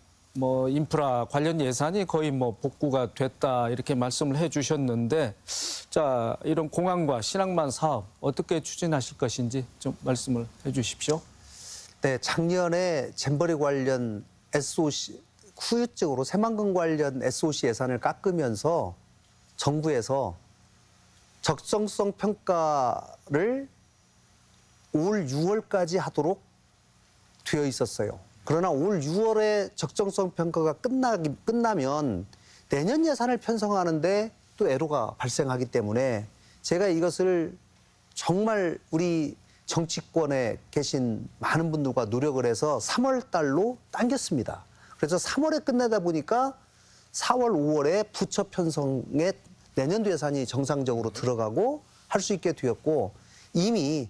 Speaker 1: 인프라 관련 예산이 거의 복구가 됐다 이렇게 말씀을 해주셨는데 자, 이런 공항과 신항만 사업 어떻게 추진하실 것인지 좀 말씀을 해주십시오.
Speaker 3: 네, 작년에 잼버리 관련 SOC 후유증으로 새만금 관련 SOC 예산을 깎으면서 정부에서 적정성 평가를 올 6월까지 하도록 되어 있었어요. 그러나 올 6월에 적정성 평가가 끝나면 내년 예산을 편성하는데 또 애로가 발생하기 때문에 제가 이것을 정말 우리 정치권에 계신 많은 분들과 노력을 해서 3월 달로 당겼습니다. 그래서 3월에 끝내다 보니까 4월, 5월에 부처 편성에 내년도 예산이 정상적으로 들어가고 할 수 있게 되었고 이미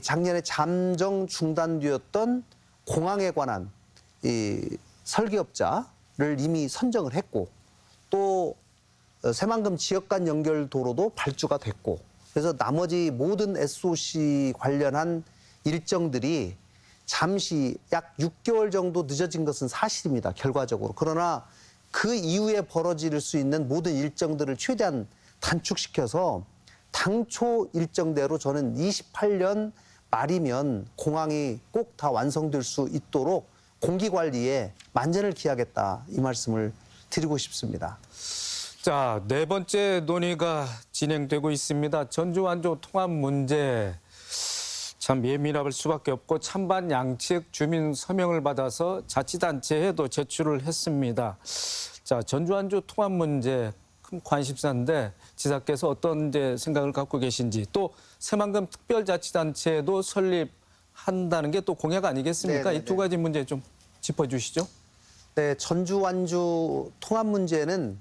Speaker 3: 작년에 잠정 중단되었던 공항에 관한 설계업자를 이미 선정을 했고 또 새만금 지역 간 연결 도로도 발주가 됐고 그래서 나머지 모든 SOC 관련한 일정들이 잠시 약 6개월 정도 늦어진 것은 사실입니다. 결과적으로. 그러나 그 이후에 벌어질 수 있는 모든 일정들을 최대한 단축시켜서 당초 일정대로 저는 28년 말이면 공항이 꼭 다 완성될 수 있도록 공기관리에 만전을 기하겠다 이 말씀을 드리고 싶습니다.
Speaker 1: 자, 네 번째 논의가 진행되고 있습니다. 전주 완주 통합 문제 참 예민할 수밖에 없고 찬반 양측 주민 서명을 받아서 자치단체에도 제출을 했습니다. 자, 전주 완주 통합 문제 큰 관심사인데 지사께서 어떤 이제 생각을 갖고 계신지 또 새만금 특별자치단체도 설립한다는 게 또 공약 아니겠습니까? 이 두 가지 문제 좀 짚어주시죠.
Speaker 3: 네, 전주 완주 통합 문제는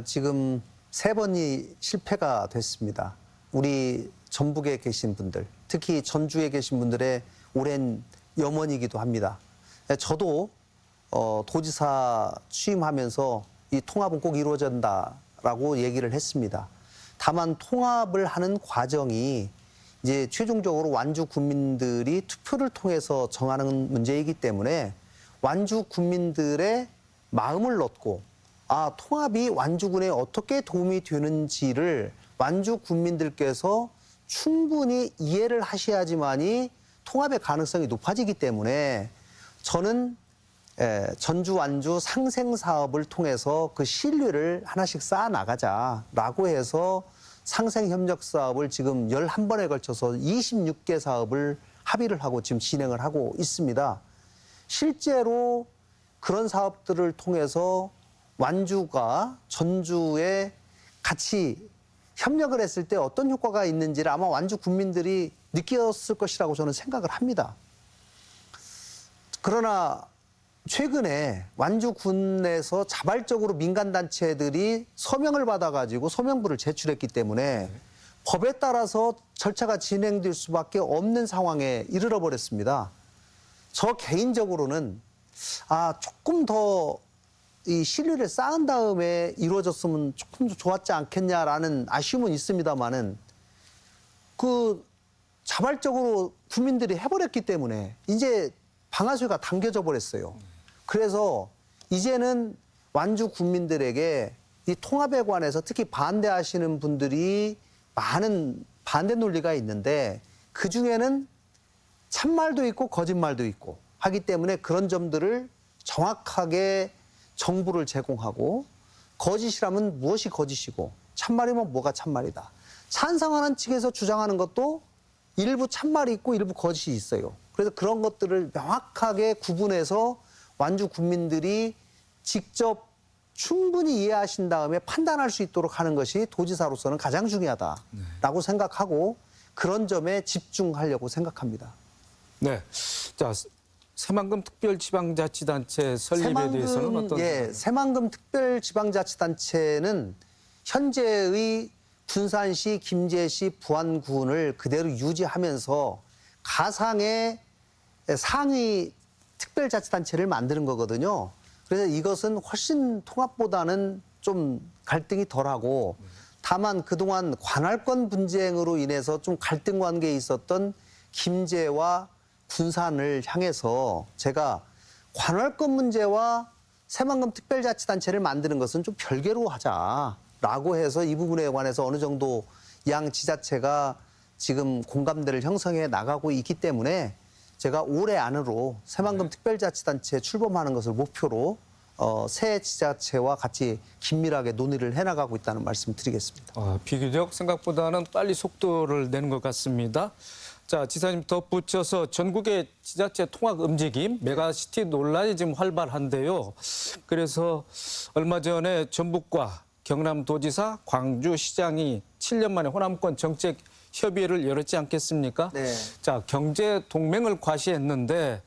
Speaker 3: 지금 3번이 실패가 됐습니다. 우리 전북에 계신 분들, 특히 전주에 계신 분들의 오랜 염원이기도 합니다. 저도 도지사 취임하면서 이 통합은 꼭 이루어진다라고 얘기를 했습니다. 다만 통합을 하는 과정이 이제 최종적으로 완주 군민들이 투표를 통해서 정하는 문제이기 때문에 완주 군민들의 마음을 얻고 통합이 완주군에 어떻게 도움이 되는지를 완주 군민들께서 충분히 이해를 하셔야지만이 통합의 가능성이 높아지기 때문에 저는 전주 완주 상생 사업을 통해서 그 신뢰를 하나씩 쌓아 나가자라고 해서 상생 협력 사업을 지금 11번에 걸쳐서 26개 사업을 합의를 하고 지금 진행을 하고 있습니다. 실제로 그런 사업들을 통해서 완주가 전주에 같이 협력을 했을 때 어떤 효과가 있는지를 아마 완주 국민들이 느꼈을 것이라고 저는 생각을 합니다. 그러나 최근에 완주군에서 자발적으로 민간단체들이 서명을 받아가지고 서명부를 제출했기 때문에 법에 따라서 절차가 진행될 수밖에 없는 상황에 이르러 버렸습니다. 저 개인적으로는 조금 더 이 신뢰를 쌓은 다음에 이루어졌으면 조금 더 좋았지 않겠냐라는 아쉬움은 있습니다만은 그 자발적으로 국민들이 해버렸기 때문에 이제 방아쇠가 당겨져 버렸어요. 그래서 이제는 완주 국민들에게 이 통합에 관해서 특히 반대하시는 분들이 많은 반대 논리가 있는데 그중에는 참말도 있고 거짓말도 있고 하기 때문에 그런 점들을 정확하게 정보를 제공하고 거짓이라면 무엇이 거짓이고 참말이면 뭐가 참말이다. 찬성하는 측에서 주장하는 것도 일부 참말이 있고 일부 거짓이 있어요. 그래서 그런 것들을 명확하게 구분해서 완주 국민들이 직접 충분히 이해하신 다음에 판단할 수 있도록 하는 것이 도지사로서는 가장 중요하다라고 생각하고 그런 점에 집중하려고 생각합니다.
Speaker 1: 네. 자, 새만금 특별지방자치단체 설립에 대해서는 어떤?
Speaker 3: 새만금 특별지방자치단체는 현재의 군산시, 김제시, 부안군을 그대로 유지하면서 가상의 상위 특별자치단체를 만드는 거거든요. 그래서 이것은 훨씬 통합보다는 좀 갈등이 덜하고 다만 그동안 관할권 분쟁으로 인해서 좀 갈등 관계에 있었던 김제와 군산을 향해서 제가 관할권 문제와 새만금 특별자치단체를 만드는 것은 좀 별개로 하자라고 해서 이 부분에 관해서 어느 정도 양 지자체가 지금 공감대를 형성해 나가고 있기 때문에 제가 올해 안으로 새만금 특별자치단체 출범하는 것을 목표로 새 지자체와 같이 긴밀하게 논의를 해나가고 있다는 말씀 드리겠습니다.
Speaker 1: 비교적 생각보다는 빨리 속도를 내는 것 같습니다. 자, 지사님 덧붙여서 전국의 지자체 통합 움직임, 메가시티 논란이 지금 활발한데요. 그래서 얼마 전에 전북과 경남도지사, 광주시장이 7년 만에 호남권 정책 협의회를 열었지 않겠습니까?
Speaker 3: 네.
Speaker 1: 자, 경제 동맹을 과시했는데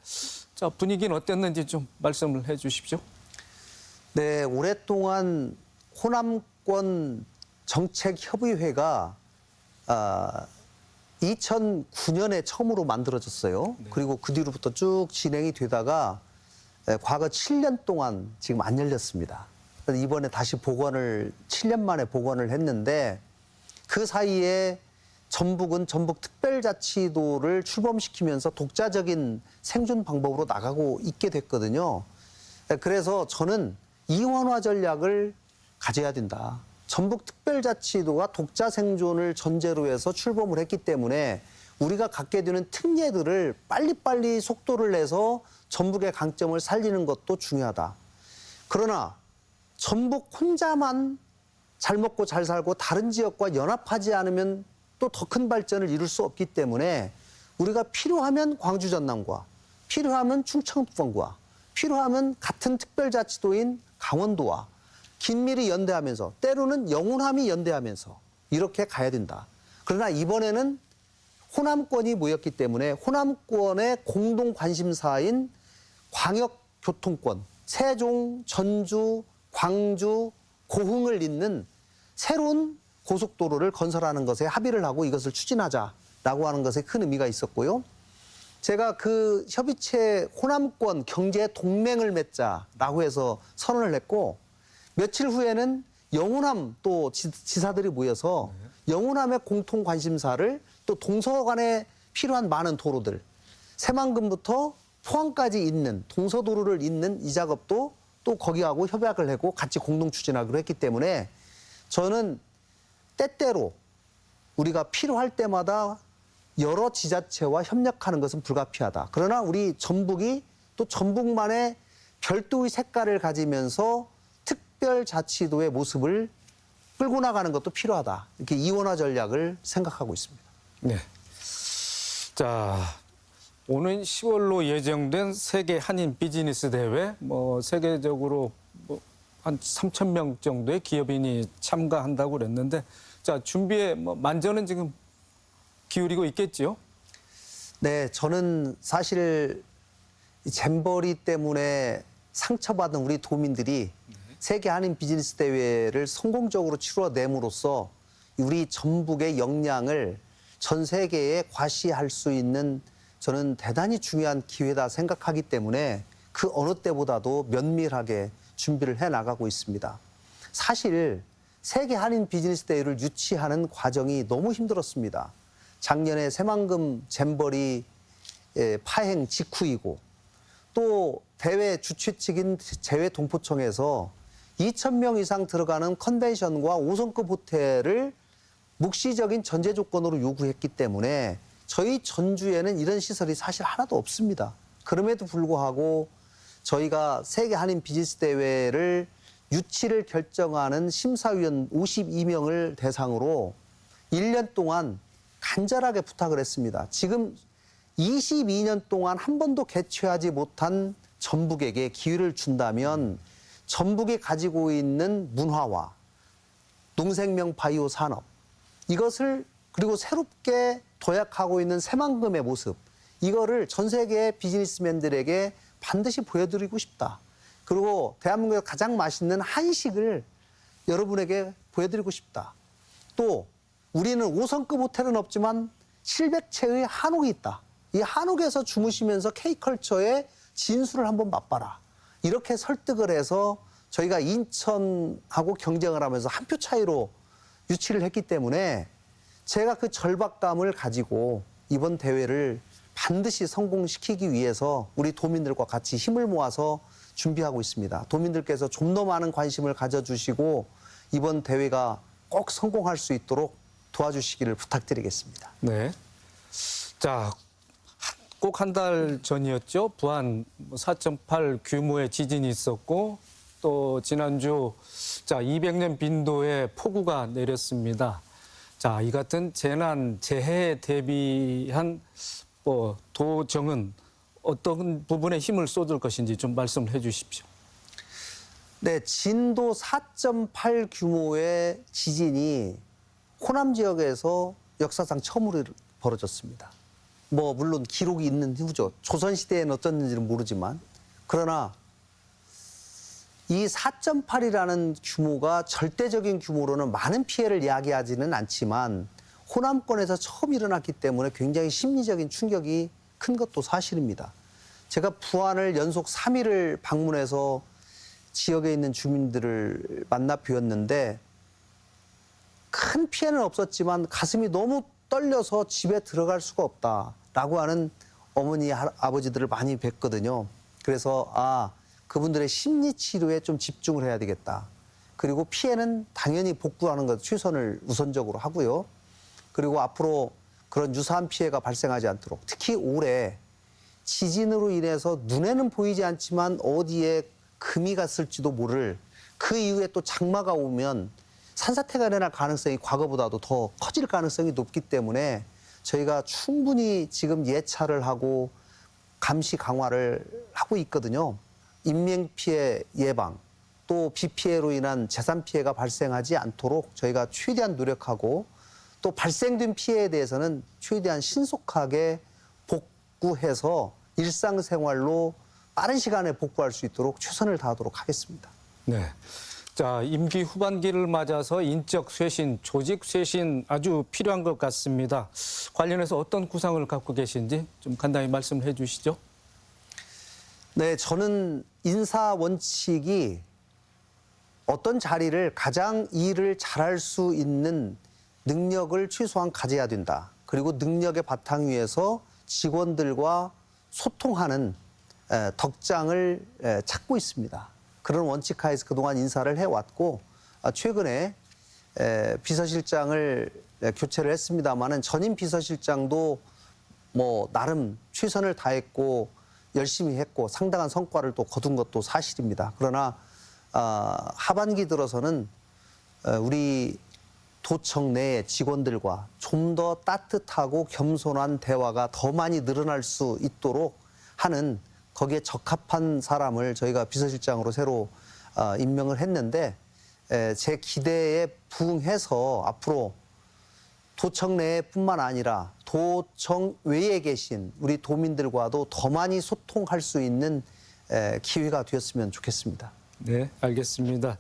Speaker 1: 자, 분위기는 어땠는지 좀 말씀을 해 주십시오.
Speaker 3: 네, 오랫동안 호남권 정책협의회가 2009년에 처음으로 만들어졌어요. 그리고 그 뒤로부터 쭉 진행이 되다가 과거 7년 동안 지금 안 열렸습니다. 그래서 이번에 다시 7년 만에 복원을 했는데 그 사이에 전북은 전북특별자치도를 출범시키면서 독자적인 생존 방법으로 나가고 있게 됐거든요. 그래서 저는 이원화 전략을 가져야 된다. 전북특별자치도가 독자 생존을 전제로 해서 출범을 했기 때문에 우리가 갖게 되는 특례들을 빨리빨리 속도를 내서 전북의 강점을 살리는 것도 중요하다. 그러나 전북 혼자만 잘 먹고 잘 살고 다른 지역과 연합하지 않으면 또 더 큰 발전을 이룰 수 없기 때문에 우리가 필요하면 광주 전남과 필요하면 충청권과 필요하면 같은 특별자치도인 강원도와 긴밀히 연대하면서 때로는 영혼함이 연대하면서 이렇게 가야 된다. 그러나 이번에는 호남권이 모였기 때문에 호남권의 공동 관심사인 광역교통권, 세종, 전주, 광주, 고흥을 잇는 새로운 고속도로를 건설하는 것에 합의를 하고 이것을 추진하자라고 하는 것에 큰 의미가 있었고요. 제가 그 협의체 호남권 경제 동맹을 맺자라고 해서 선언을 했고 며칠 후에는 영호남 또 지사들이 모여서 영호남의 공통 관심사를 또 동서간에 필요한 많은 도로들 새만금부터 포항까지 잇는 동서도로를 잇는 이 작업도 또 거기하고 협약을 하고 같이 공동 추진하기로 했기 때문에 저는 때때로 우리가 필요할 때마다 여러 지자체와 협력하는 것은 불가피하다. 그러나 우리 전북이 또 전북만의 별도의 색깔을 가지면서 특별자치도의 모습을 끌고 나가는 것도 필요하다. 이렇게 이원화 전략을 생각하고 있습니다.
Speaker 1: 네. 자, 오는 10월로 예정된 세계 한인 비즈니스 대회, 세계적으로 한 3,000명 정도의 기업인이 참가한다고 그랬는데, 자, 준비에 만전은 지금 기울이고 있겠지요?
Speaker 3: 네, 저는 사실 이 잼버리 때문에 상처받은 우리 도민들이 세계 한인 비즈니스 대회를 성공적으로 치러냄으로써 우리 전북의 역량을 전 세계에 과시할 수 있는 저는 대단히 중요한 기회다 생각하기 때문에 그 어느 때보다도 면밀하게 준비를 해 나가고 있습니다. 사실 세계 한인 비즈니스 대회를 유치하는 과정이 너무 힘들었습니다. 작년에 새만금 잼버리 파행 직후이고 또 대회 주최 측인 재외동포청에서 2,000명 이상 들어가는 컨벤션과 5성급 호텔을 묵시적인 전제 조건으로 요구했기 때문에 저희 전주에는 이런 시설이 사실 하나도 없습니다. 그럼에도 불구하고 저희가 세계 한인 비즈니스 대회를 유치를 결정하는 심사위원 52명을 대상으로 1년 동안 간절하게 부탁을 했습니다. 지금 22년 동안 한 번도 개최하지 못한 전북에게 기회를 준다면 전북이 가지고 있는 문화와 농생명 바이오 산업 이것을 그리고 새롭게 도약하고 있는 새만금의 모습 이거를 전 세계 비즈니스맨들에게 반드시 보여드리고 싶다. 그리고 대한민국에서 가장 맛있는 한식을 여러분에게 보여드리고 싶다. 또 우리는 5성급 호텔은 없지만 700채의 한옥이 있다. 이 한옥에서 주무시면서 K컬처의 진수를 한번 맛봐라. 이렇게 설득을 해서 저희가 인천하고 경쟁을 하면서 한 표 차이로 유치를 했기 때문에 제가 그 절박감을 가지고 이번 대회를 반드시 성공시키기 위해서 우리 도민들과 같이 힘을 모아서 준비하고 있습니다. 도민들께서 좀 더 많은 관심을 가져주시고 이번 대회가 꼭 성공할 수 있도록 도와주시기를 부탁드리겠습니다.
Speaker 1: 네. 자, 꼭 한 달 전이었죠. 부안 4.8 규모의 지진이 있었고 또 지난주 200년 빈도의 폭우가 내렸습니다. 자, 이 같은 재난, 재해에 대비한 도정은 어떤 부분에 힘을 쏟을 것인지 좀 말씀을 해 주십시오.
Speaker 3: 네, 진도 4.8 규모의 지진이 호남 지역에서 역사상 처음으로 벌어졌습니다. 물론 기록이 있는 후죠. 조선시대에는 어쩐지는 모르지만. 그러나 이 4.8이라는 규모가 절대적인 규모로는 많은 피해를 야기하지는 않지만 호남권에서 처음 일어났기 때문에 굉장히 심리적인 충격이 큰 것도 사실입니다. 제가 부안을 연속 3일을 방문해서 지역에 있는 주민들을 만나 뵈었는데 큰 피해는 없었지만 가슴이 너무 떨려서 집에 들어갈 수가 없다라고 하는 어머니, 아버지들을 많이 뵀거든요. 그래서 그분들의 심리 치료에 좀 집중을 해야 되겠다. 그리고 피해는 당연히 복구하는 것 최선을 우선적으로 하고요. 그리고 앞으로 그런 유사한 피해가 발생하지 않도록 특히 올해 지진으로 인해서 눈에는 보이지 않지만 어디에 금이 갔을지도 모를 그 이후에 또 장마가 오면 산사태가 일어날 가능성이 과거보다도 더 커질 가능성이 높기 때문에 저희가 충분히 지금 예찰을 하고 감시 강화를 하고 있거든요. 인명피해 예방 또 비 피해로 인한 재산 피해가 발생하지 않도록 저희가 최대한 노력하고 또 발생된 피해에 대해서는 최대한 신속하게 복구해서 일상생활로 빠른 시간에 복구할 수 있도록 최선을 다하도록 하겠습니다.
Speaker 1: 네. 자, 임기 후반기를 맞아서 인적 쇄신, 조직 쇄신 아주 필요한 것 같습니다. 관련해서 어떤 구상을 갖고 계신지 좀 간단히 말씀해 주시죠.
Speaker 3: 네, 저는 인사 원칙이 어떤 자리를 가장 일을 잘할 수 있는 능력을 최소한 가져야 된다. 그리고 능력의 바탕 위에서 직원들과 소통하는 덕장을 찾고 있습니다. 그런 원칙 하에서 그동안 인사를 해왔고 최근에 비서실장을 교체를 했습니다마는 전임 비서실장도 나름 최선을 다했고 열심히 했고 상당한 성과를 또 거둔 것도 사실입니다. 그러나 하반기 들어서는 우리 도청 내 직원들과 좀 더 따뜻하고 겸손한 대화가 더 많이 늘어날 수 있도록 하는 거기에 적합한 사람을 저희가 비서실장으로 새로 임명을 했는데 제 기대에 부응해서 앞으로 도청 내뿐만 아니라 도청 외에 계신 우리 도민들과도 더 많이 소통할 수 있는 기회가 되었으면 좋겠습니다.
Speaker 1: 네, 알겠습니다.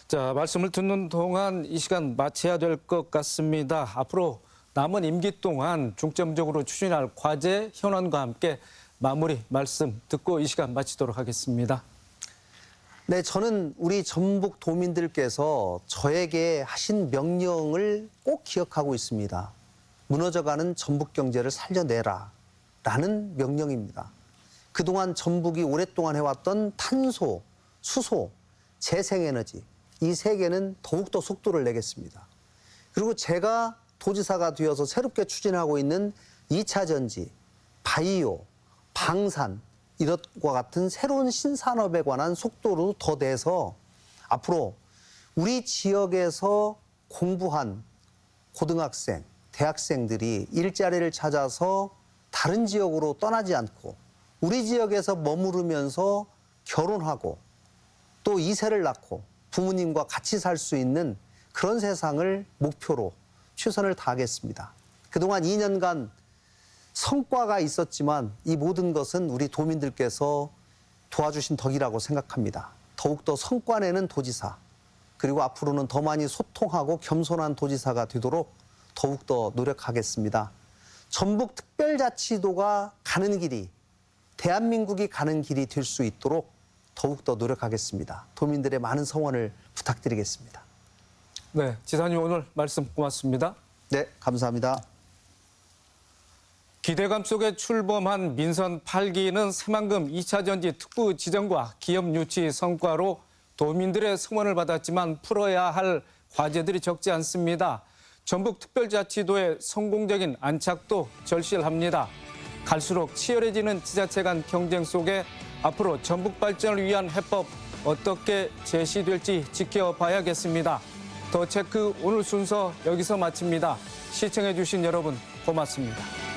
Speaker 1: 자, 말씀을 듣는 동안 이 시간 마쳐야 될 것 같습니다. 앞으로 남은 임기 동안 중점적으로 추진할 과제, 현안과 함께 마무리 말씀 듣고 이 시간 마치도록 하겠습니다.
Speaker 3: 네, 저는 우리 전북 도민들께서 저에게 하신 명령을 꼭 기억하고 있습니다. 무너져가는 전북 경제를 살려내라 라는 명령입니다. 그동안 전북이 오랫동안 해왔던 탄소, 수소, 재생에너지 이 세 개는 더욱더 속도를 내겠습니다. 그리고 제가 도지사가 되어서 새롭게 추진하고 있는 2차 전지, 바이오, 방산 이것과 같은 새로운 신산업에 관한 속도로 더 내서 앞으로 우리 지역에서 공부한 고등학생, 대학생들이 일자리를 찾아서 다른 지역으로 떠나지 않고 우리 지역에서 머무르면서 결혼하고 또 2세를 낳고 부모님과 같이 살 수 있는 그런 세상을 목표로 최선을 다하겠습니다. 그동안 2년간 성과가 있었지만 이 모든 것은 우리 도민들께서 도와주신 덕이라고 생각합니다. 더욱더 성과 내는 도지사, 그리고 앞으로는 더 많이 소통하고 겸손한 도지사가 되도록 더욱더 노력하겠습니다. 전북특별자치도가 가는 길이 대한민국이 가는 길이 될 수 있도록 더욱더 노력하겠습니다. 도민들의 많은 성원을 부탁드리겠습니다.
Speaker 1: 네, 지사님 오늘 말씀 고맙습니다.
Speaker 3: 네, 감사합니다.
Speaker 1: 기대감 속에 출범한 민선 8기는 새만금 2차 전지 특구 지정과 기업 유치 성과로 도민들의 성원을 받았지만 풀어야 할 과제들이 적지 않습니다. 전북특별자치도의 성공적인 안착도 절실합니다. 갈수록 치열해지는 지자체 간 경쟁 속에 앞으로 전북 발전을 위한 해법 어떻게 제시될지 지켜봐야겠습니다. 더 체크 오늘 순서 여기서 마칩니다. 시청해주신 여러분 고맙습니다.